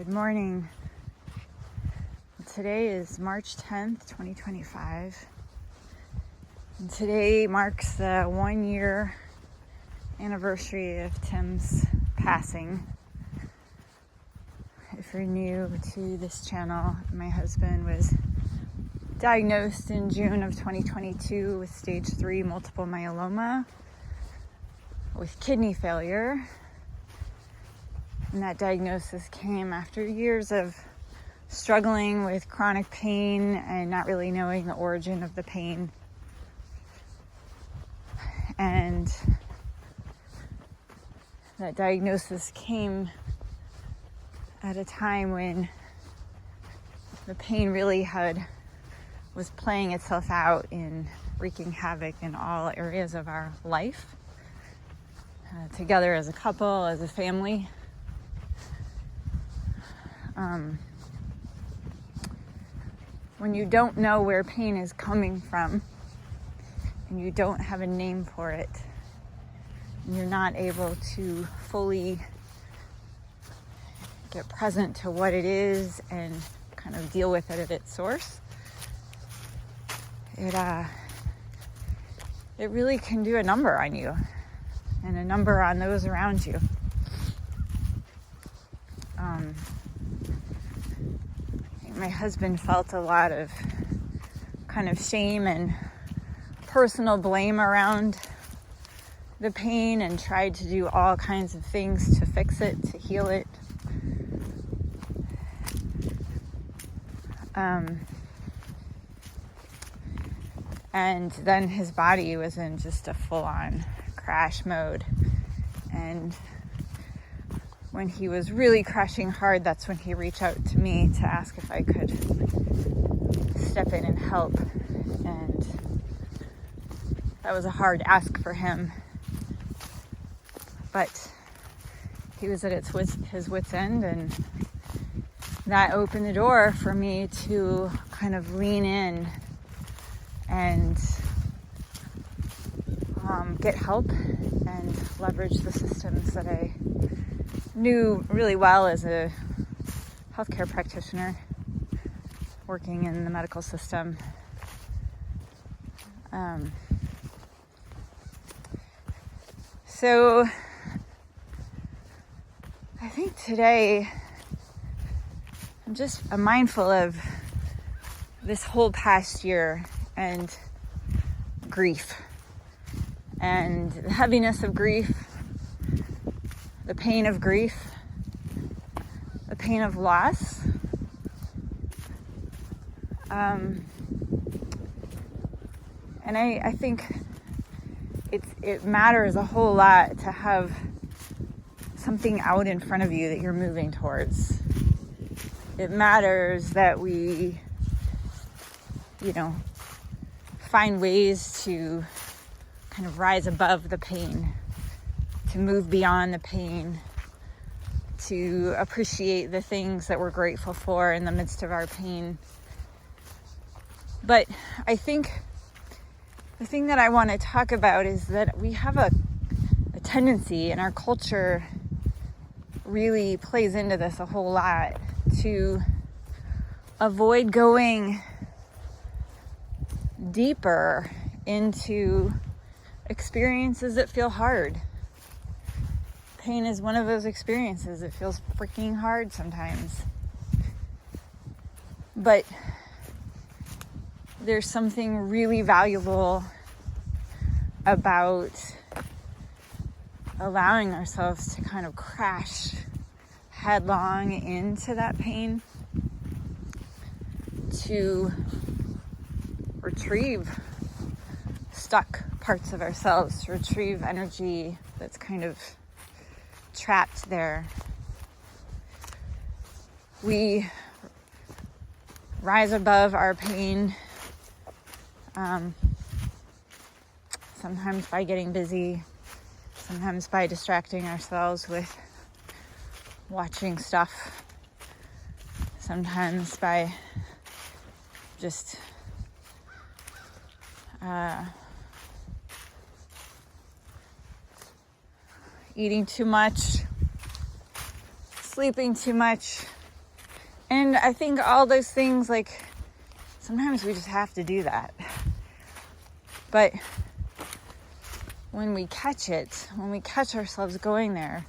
Good morning. Today is March 10th, 2025. And today marks the 1-year anniversary of Tim's passing. If you're new to this channel, my husband was diagnosed in June of 2022 with stage 3 multiple myeloma with kidney failure. And that diagnosis came after years of struggling with chronic pain and not really knowing the origin of the pain. And that diagnosis came at a time when the pain really was playing itself out in wreaking havoc in all areas of our life, together as a couple, as a family. When you don't know where pain is coming from and you don't have a name for it, and you're not able to fully get present to what it is and kind of deal with it at its source, it really can do a number on you and a number on those around you. My husband felt a lot of kind of shame and personal blame around the pain and tried to do all kinds of things to fix it, to heal it. And then his body was in just a full-on crash mode. And when he was really crashing hard, that's when he reached out to me to ask if I could step in and help. And that was a hard ask for him. But he was at his wit's end, and that opened the door for me to kind of lean in and get help and leverage the systems that I knew really well as a healthcare practitioner working in the medical system. So I think today I'm mindful of this whole past year and grief and the heaviness of grief, the pain of grief, the pain of loss. And I think it matters a whole lot to have something out in front of you that you're moving towards. It matters that we, find ways to kind of rise above the pain, to move beyond the pain, to appreciate the things that we're grateful for in the midst of our pain. But I think the thing that I want to talk about is that we have a tendency, and our culture really plays into this a whole lot, to avoid going deeper into experiences that feel hard. Pain is one of those experiences. It feels freaking hard sometimes. But there's something really valuable about allowing ourselves to kind of crash headlong into that pain, to retrieve stuck parts of ourselves, to retrieve energy that's kind of trapped there. We rise above our pain, sometimes by getting busy, sometimes by distracting ourselves with watching stuff, sometimes by just eating too much, sleeping too much, And I think all those things, like, sometimes we just have to do that. But when we catch it, when we catch ourselves going there,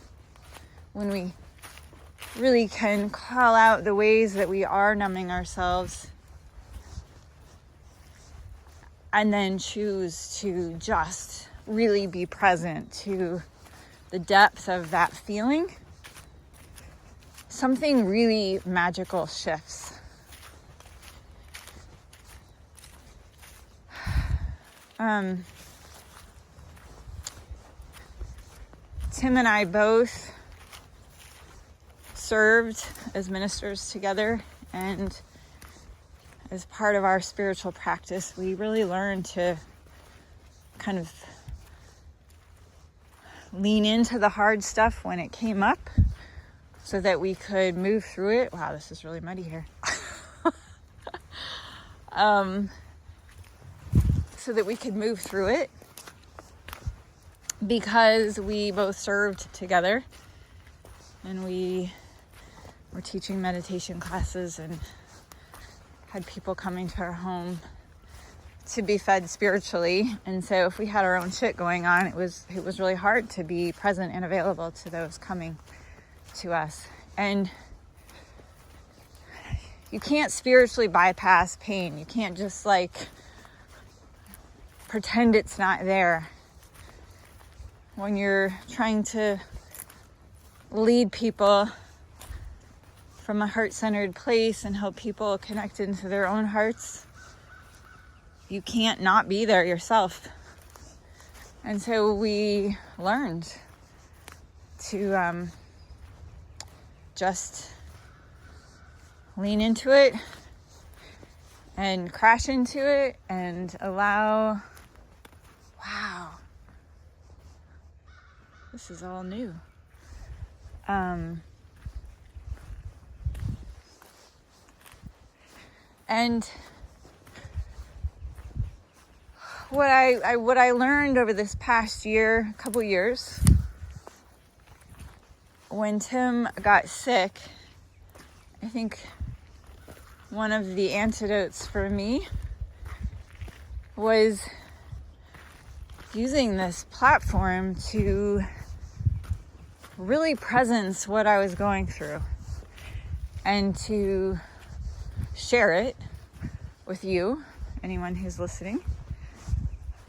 when we really can call out the ways that we are numbing ourselves, and then choose to just really be present to the depth of that feeling, something really magical shifts. Tim and I both served as ministers together, and as part of our spiritual practice, we really learned to kind of lean into the hard stuff when it came up so that we could move through it. Wow, this is really muddy here. So that we could move through it, because we both served together and we were teaching meditation classes and had people coming to our home to be fed spiritually. And so if we had our own shit going on, it was really hard to be present and available to those coming to us. And you can't spiritually bypass pain. You can't just like pretend it's not there. When you're trying to lead people from a heart-centered place and help people connect into their own hearts, you can't not be there yourself. And so we learned to just lean into it and crash into it and allow, wow, this is all new. And what I learned over this past year, couple years, when Tim got sick, I think one of the antidotes for me was using this platform to really presence what I was going through and to share it with you, anyone who's listening,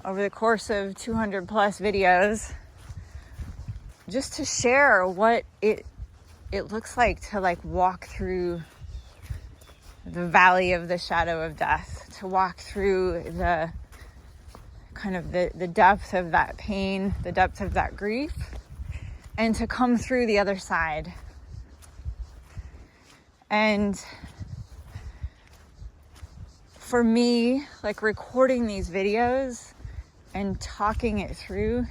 over the course of 200 plus videos, just to share what it looks like to like walk through the valley of the shadow of death, to walk through the kind of the depth of that pain, the depth of that grief, and to come through the other side. And for me, like recording these videos and talking it through,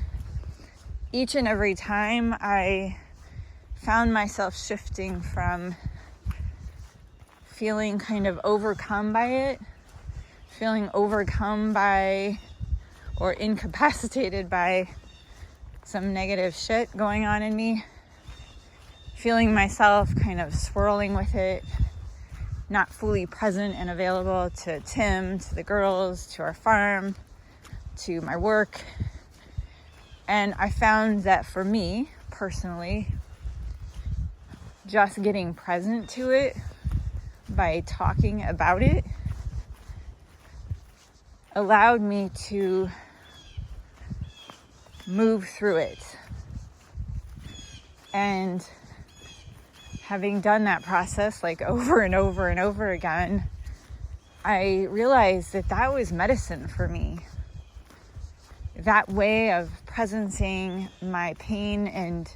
each and every time I found myself shifting from feeling kind of overcome by it, feeling overcome by or incapacitated by some negative shit going on in me, feeling myself kind of swirling with it, not fully present and available to Tim, to the girls, to our farm, to my work. And I found that for me, personally, just getting present to it by talking about it allowed me to move through it. And having done that process like over and over and over again, I realized that that was medicine for me. That way of presencing my pain and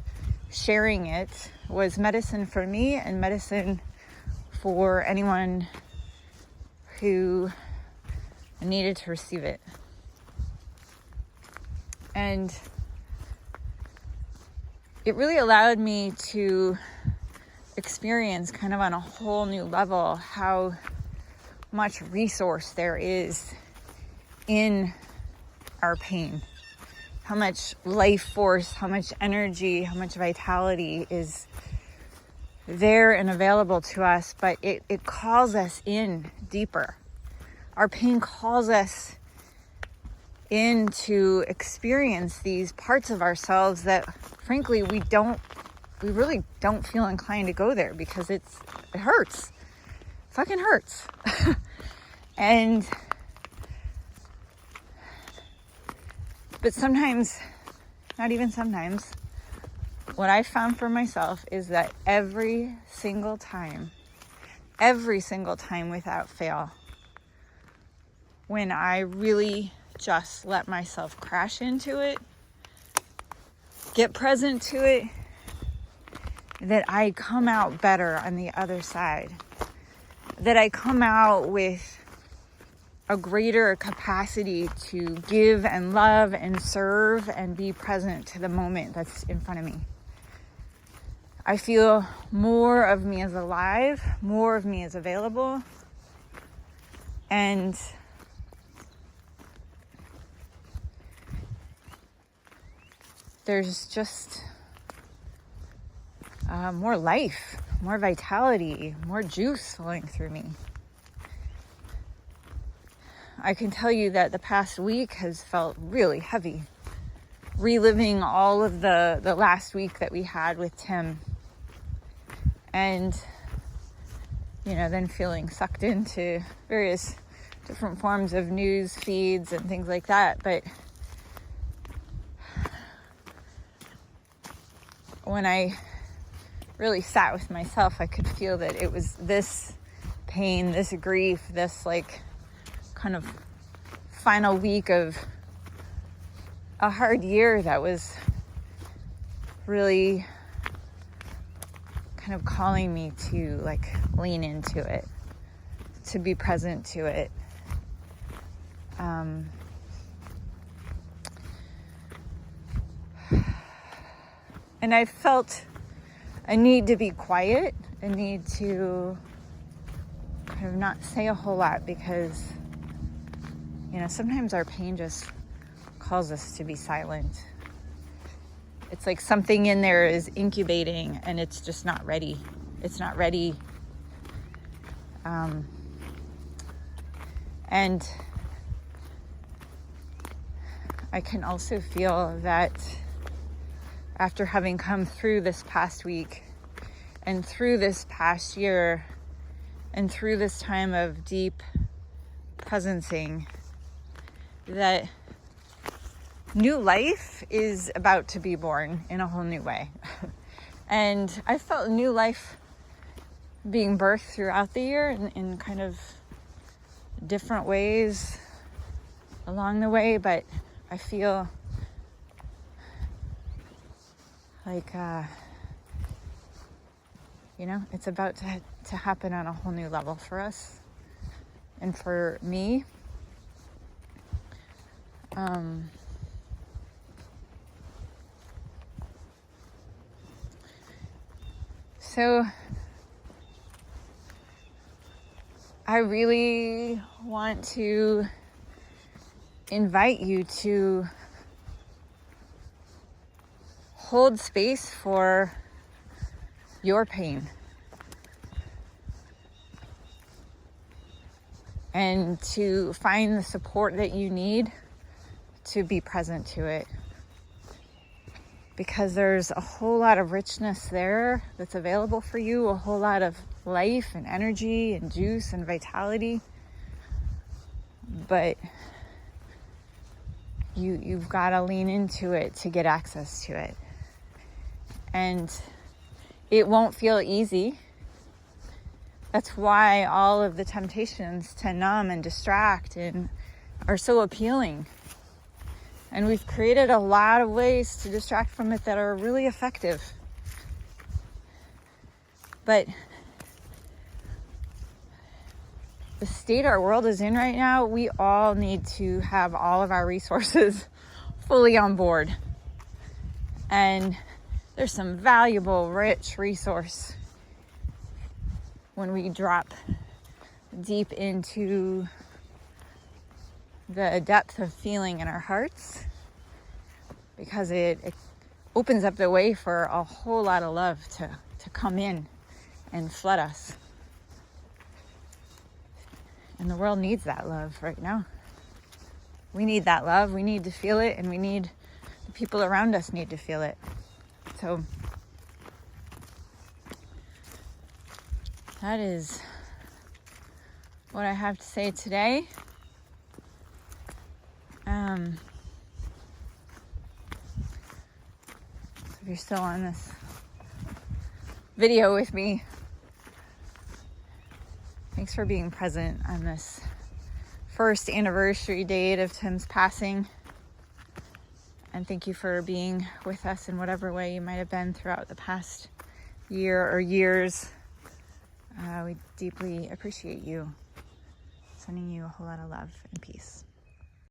sharing it was medicine for me and medicine for anyone who needed to receive it. And it really allowed me to experience kind of on a whole new level how much resource there is in our pain, how much life force, how much energy, how much vitality is there and available to us, but it calls us in deeper. Our pain calls us in to experience these parts of ourselves that, frankly, we really don't feel inclined to go there because it hurts. Fucking hurts. But sometimes, not even sometimes, what I found for myself is that every single time without fail, when I really just let myself crash into it, get present to it, that I come out better on the other side. That I come out with a greater capacity to give and love and serve and be present to the moment that's in front of me. I feel more of me as alive, more of me as available, and there's just more life, more vitality, more juice flowing through me. I can tell you that the past week has felt really heavy. Reliving all of the last week that we had with Tim. And, then feeling sucked into various different forms of news feeds and things like that. But when I really sat with myself, I could feel that it was this pain, this grief, this kind of final week of a hard year that was really kind of calling me to lean into it, to be present to it. And I felt a need to be quiet, a need to kind of not say a whole lot because, sometimes our pain just calls us to be silent. It's like something in there is incubating and it's just not ready. It's not ready. And I can also feel that after having come through this past week and through this past year and through this time of deep presencing, that new life is about to be born in a whole new way. And I felt new life being birthed throughout the year in kind of different ways along the way, but I feel like, it's about to happen on a whole new level for us and for me. So I really want to invite you to hold space for your pain and to find the support that you need to be present to it, because there's a whole lot of richness there that's available for you, a whole lot of life and energy and juice and vitality, but you've got to lean into it to get access to it. And it won't feel easy. That's why all of the temptations to numb and distract are so appealing. And we've created a lot of ways to distract from it that are really effective. But the state our world is in right now, we all need to have all of our resources fully on board. And there's some valuable, rich resource when we drop deep into the depth of feeling in our hearts, because it opens up the way for a whole lot of love to come in and flood us. And the world needs that love right now. We need that love. We need to feel it, and the people around us need to feel it. So that is what I have to say today. If you're still on this video with me, thanks for being present on this first anniversary date of Tim's passing. And thank you for being with us in whatever way you might have been throughout the past year or years. We deeply appreciate you. Sending you a whole lot of love and peace.